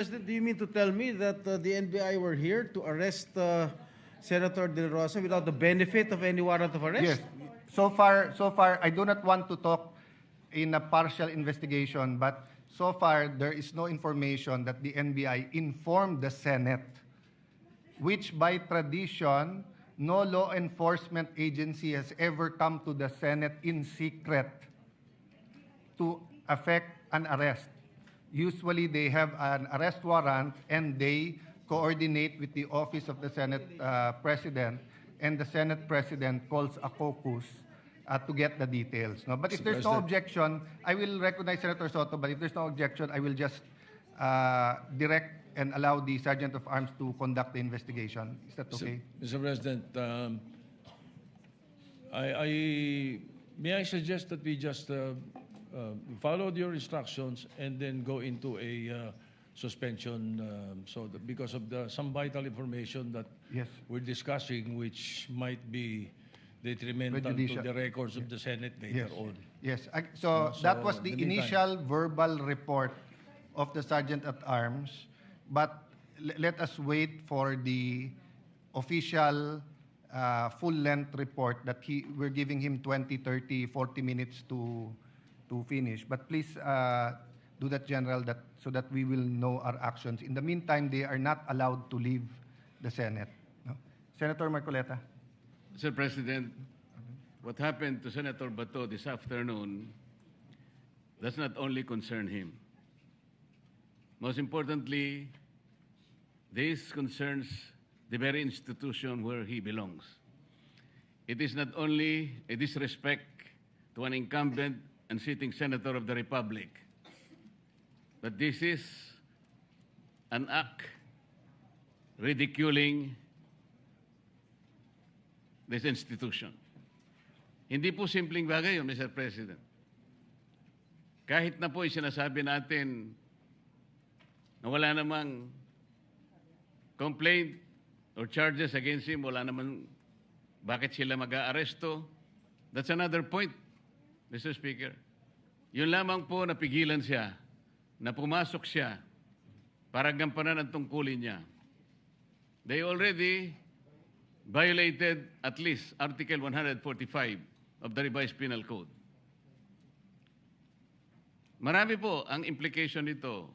President, do you mean to tell me that the NBI were here to arrest Senator De La Rosa without the benefit of any warrant of arrest? Yes. So far, I do not want to talk in a partial investigation, but so far there is no information that the NBI informed the Senate, which by tradition, no law enforcement agency has ever come to the Senate in secret to affect an arrest. Usually they have an arrest warrant and they coordinate with the office of the Senate President, and the Senate President calls a caucus to get the details. No? But if there's no objection, I will recognize Senator Soto, but if there's no objection, I will just direct and allow the Sergeant of Arms to conduct the investigation. Is that okay? Mr. President, may I suggest that we just follow your instructions and then go into a suspension so that because of some vital information that Yes. we're discussing, which might be detrimental Prejudicial. to the records of the Senate later Yes. on. Yes. So that was the in the meantime. initial verbal report of the Sergeant at Arms, but let us wait for the official full-length report that we're giving him 20, 30, 40 minutes to finish. But please do that, General, so that we will know our actions. In the meantime, they are not allowed to leave the Senate. No? Senator Marcoleta. Mr. President, what happened to Senator Bato this afternoon does not only concern him. Most importantly, this concerns the very institution where he belongs. It is not only a disrespect to an incumbent and sitting senator of the Republic, but this is an act ridiculing this institution. Hindi po simpleng bagay yun, Mr. President. Kahit na po sinasabi natin na wala namang complaint or charges against him, wala namang bakit sila mag-aaresto, that's another point, Mr. Speaker. Yun lamang po napigilan siya, na pumasok siya para gampanan ang tungkulin niya. They already violated at least Article 145 of the Revised Penal Code. Marami po ang implication nito,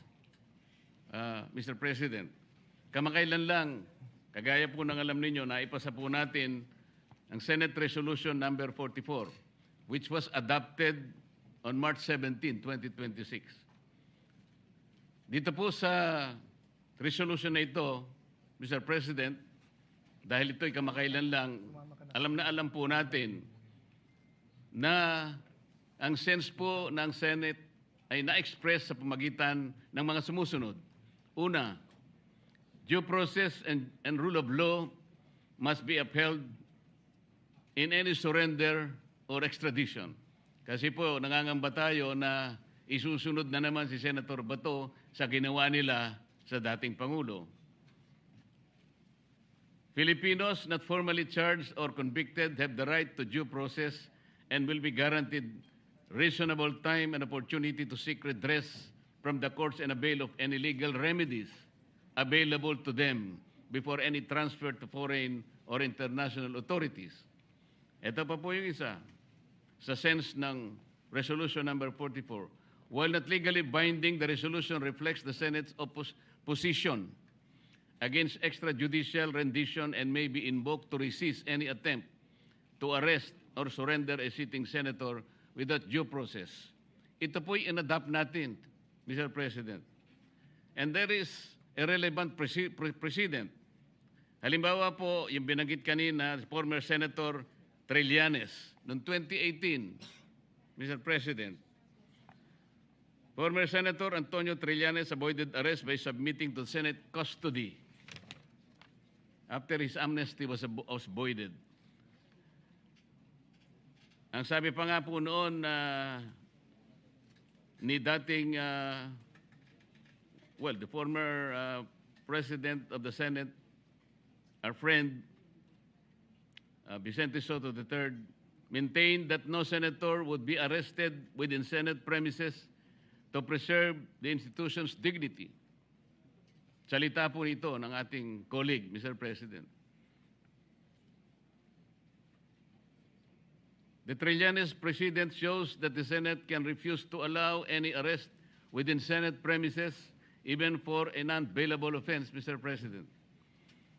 Mr. President. Kamakailan lang, kagaya po ng alam ninyo, na ipasa po natin ang Senate Resolution number 44, which was adopted on March 17, 2026. Dito po sa resolution na ito, Mr. President, dahil ito'y kamakailan lang, alam po natin na ang sense po ng Senate ay na-express sa pamagitan ng mga sumusunod. Una, due process and rule of law must be upheld in any surrender or extradition. Kasi po, nangangamba tayo na isusunod na naman si Senator Bato sa ginawa nila sa dating Pangulo. Filipinos not formally charged or convicted have the right to due process and will be guaranteed reasonable time and opportunity to seek redress from the courts and avail of any legal remedies available to them before any transfer to foreign or international authorities. Ito pa po yung isa. Sa sense ng Resolution number 44, while not legally binding, the resolution reflects the Senate's position against extrajudicial rendition and may be invoked to resist any attempt to arrest or surrender a sitting senator without due process. Ito po'y in-adapt natin, Mr. President. And there is a relevant precedent. Halimbawa po, yung binanggit kanina, former Senator Trillanes, noong 2018, Mr. President, former Senator Antonio Trillanes avoided arrest by submitting to Senate custody after his amnesty was voided. Ang sabi pa nga po noon ni dating, the former President of the Senate, our friend Vicente Soto III, maintained that no senator would be arrested within Senate premises to preserve the institution's dignity. Salita po ito ng ating colleague, Mr. President. The Trillanes precedent shows that the Senate can refuse to allow any arrest within Senate premises, even for a non-bailable offense, Mr. President.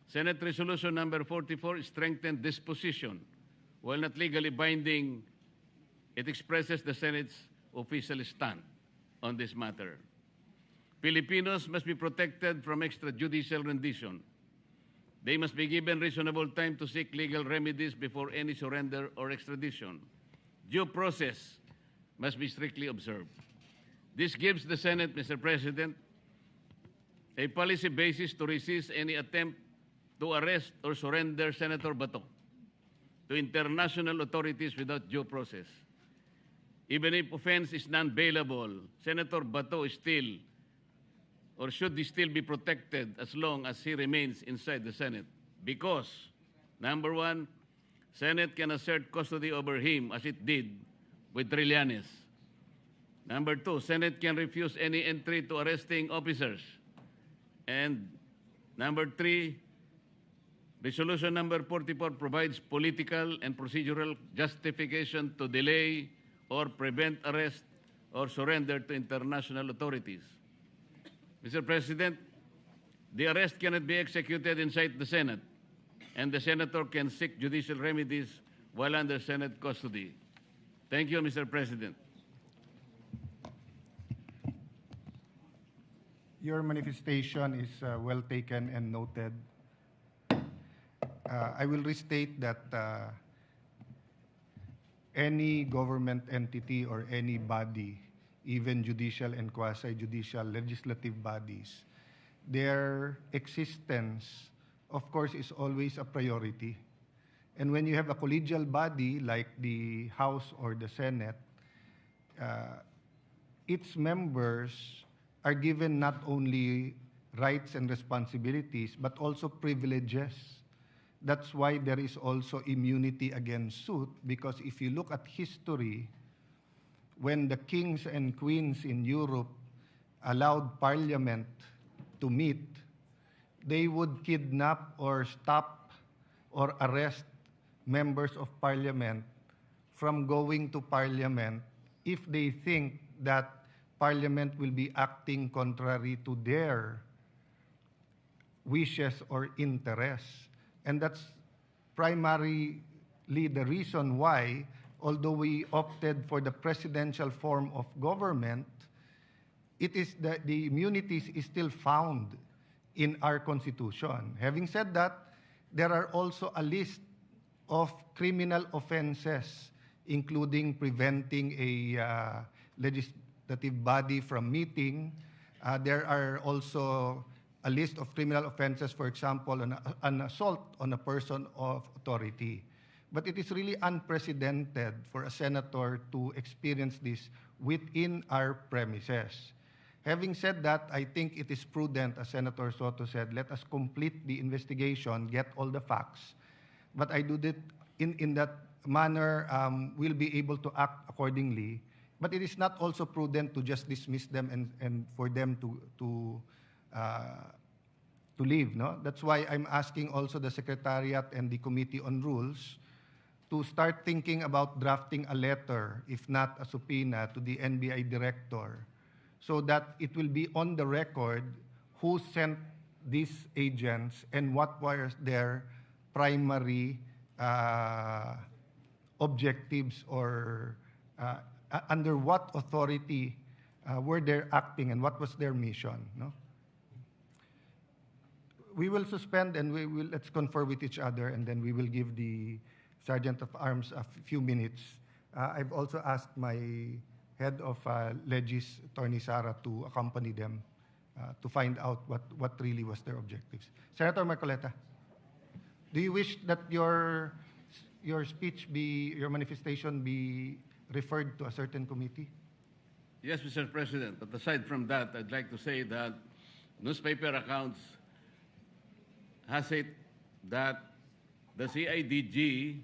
Senate Resolution Number 44 strengthened this position. While not legally binding, it expresses the Senate's official stand on this matter. Filipinos must be protected from extrajudicial rendition. They must be given reasonable time to seek legal remedies before any surrender or extradition. Due process must be strictly observed. This gives the Senate, Mr. President, a policy basis to resist any attempt to arrest or surrender Senator Bato to international authorities without due process. Even if offense is non-bailable, Senator Bato is still or should still be protected as long as he remains inside the Senate. Because, number one, Senate can assert custody over him as it did with Trillanes. Number two, Senate can refuse any entry to arresting officers. And number three, Resolution number 44 provides political and procedural justification to delay or prevent arrest or surrender to international authorities. Mr. President, the arrest cannot be executed inside the Senate, and the senator can seek judicial remedies while under Senate custody. Thank you, Mr. President. Your manifestation is well taken and noted. I will restate that any government entity or any body, even judicial and quasi-judicial legislative bodies, their existence, of course, is always a priority. And when you have a collegial body like the House or the Senate, its members are given not only rights and responsibilities, but also privileges. That's why there is also immunity against suit, because if you look at history, when the kings and queens in Europe allowed parliament to meet, they would kidnap or stop or arrest members of parliament from going to parliament if they think that parliament will be acting contrary to their wishes or interests. And that's primarily the reason why, although we opted for the presidential form of government, it is the immunities is still found in our Constitution. Having said that, there are also a list of criminal offenses, including preventing a legislative body from meeting. There are also a list of criminal offenses, for example, an assault on a person of authority. But it is really unprecedented for a senator to experience this within our premises. Having said that, I think it is prudent, as Senator Soto said, let us complete the investigation, get all the facts. But I do that in that manner, we'll be able to act accordingly. But it is not also prudent to just dismiss them and for them to leave. No? That's why I'm asking also the Secretariat and the Committee on Rules to start thinking about drafting a letter, if not a subpoena, to the NBI director, so that it will be on the record who sent these agents and what were their primary objectives, or under what authority were they acting and what was their mission. No? We will suspend and let's confer with each other, and then we will give the Sergeant of Arms a few minutes. I've also asked my head of Legis, Attorney Sara, to accompany them to find out what really was their objectives. Senator Marcoleta, do you wish that your speech your manifestation be referred to a certain committee? Yes, Mr. President. But aside from that, I'd like to say that newspaper accounts has it that the CIDG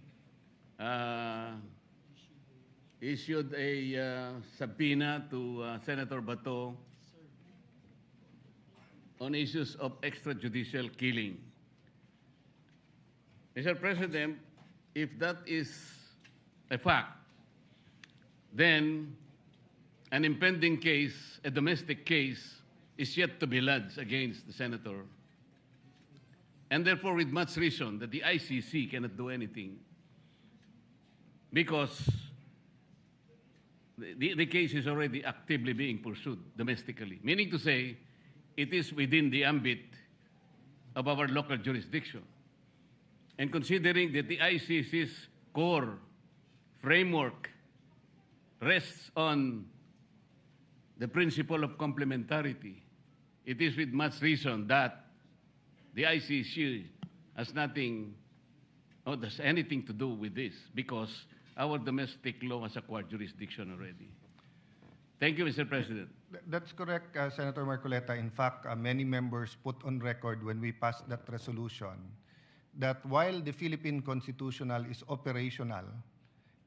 issued a subpoena to Senator Bato on issues of extrajudicial killing. Mr. President, if that is a fact, then an impending case, a domestic case, is yet to be lodged against the senator. And therefore, with much reason, that the ICC cannot do anything because the case is already actively being pursued domestically, meaning to say it is within the ambit of our local jurisdiction. And considering that the ICC's core framework rests on the principle of complementarity, it is with much reason that the ICC has nothing or does anything to do with this because our domestic law has acquired jurisdiction already. Thank you, Mr. President. That's correct, Senator Marcoleta. In fact, many members put on record when we passed that resolution that while the Philippine Constitutional is operational,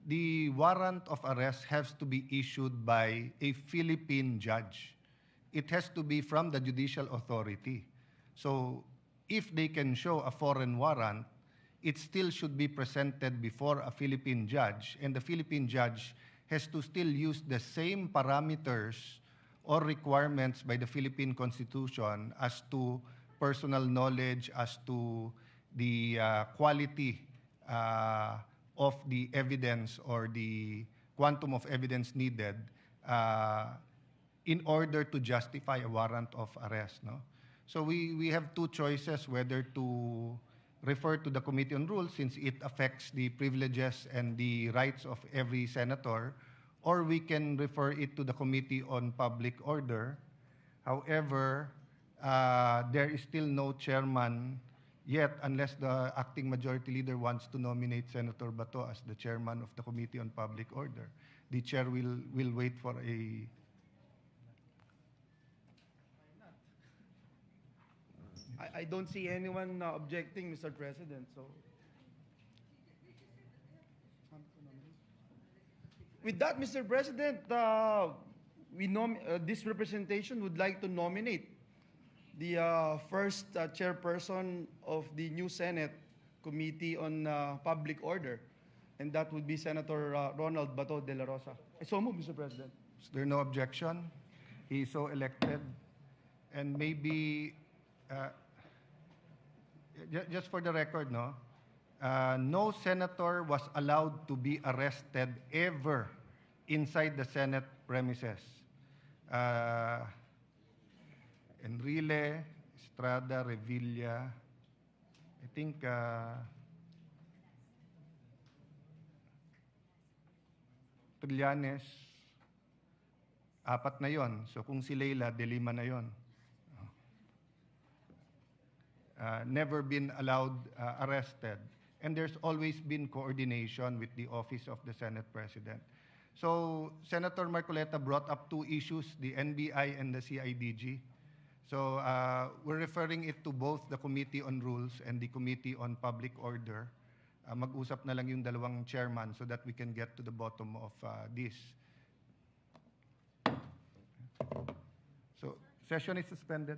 the warrant of arrest has to be issued by a Philippine judge. It has to be from the judicial authority. So if they can show a foreign warrant, it still should be presented before a Philippine judge, and the Philippine judge has to still use the same parameters or requirements by the Philippine Constitution as to personal knowledge, as to the quality of the evidence or the quantum of evidence needed in order to justify a warrant of arrest. No? So we have two choices whether to refer to the Committee on Rules since it affects the privileges and the rights of every senator, or we can refer it to the Committee on Public Order. However, there is still no chairman yet unless the acting majority leader wants to nominate Senator Bato as the chairman of the Committee on Public Order. The chair will wait for a... I don't see anyone objecting, Mr. President. So, with that, Mr. President, this representation would like to nominate the first chairperson of the new Senate Committee on Public Order, and that would be Senator Ronald Bato de la Rosa. So move, Mr. President. Is there no objection? He is so elected. And maybe... just for the record, no senator was allowed to be arrested ever inside the Senate premises. Enrile, Estrada, Revilla, I think Trillanes, 4 na yon. So kung si Leila, de 5 na yon. Never been allowed arrested. And there's always been coordination with the Office of the Senate President. So Senator Marcoleta brought up two issues, the NBI and the CIDG. So we're referring it to both the Committee on Rules and the Committee on Public Order. Mag-usap na lang yung dalawang chairman so that we can get to the bottom of this. So session is suspended.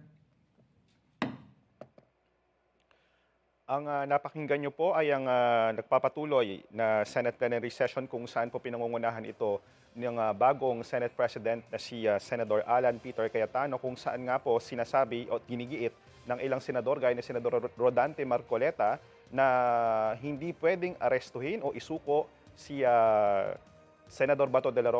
Ang napakinggan nyo po ay ang nagpapatuloy na Senate plenary session kung saan po pinangungunahan ito ng bagong Senate President na si Senator Alan Peter Cayetano, kung saan nga po sinasabi o ginigiit ng ilang senador gaya ni Senador Rodante Marcoleta na hindi pwedeng arestuhin o isuko si Senador Bato de la Rosa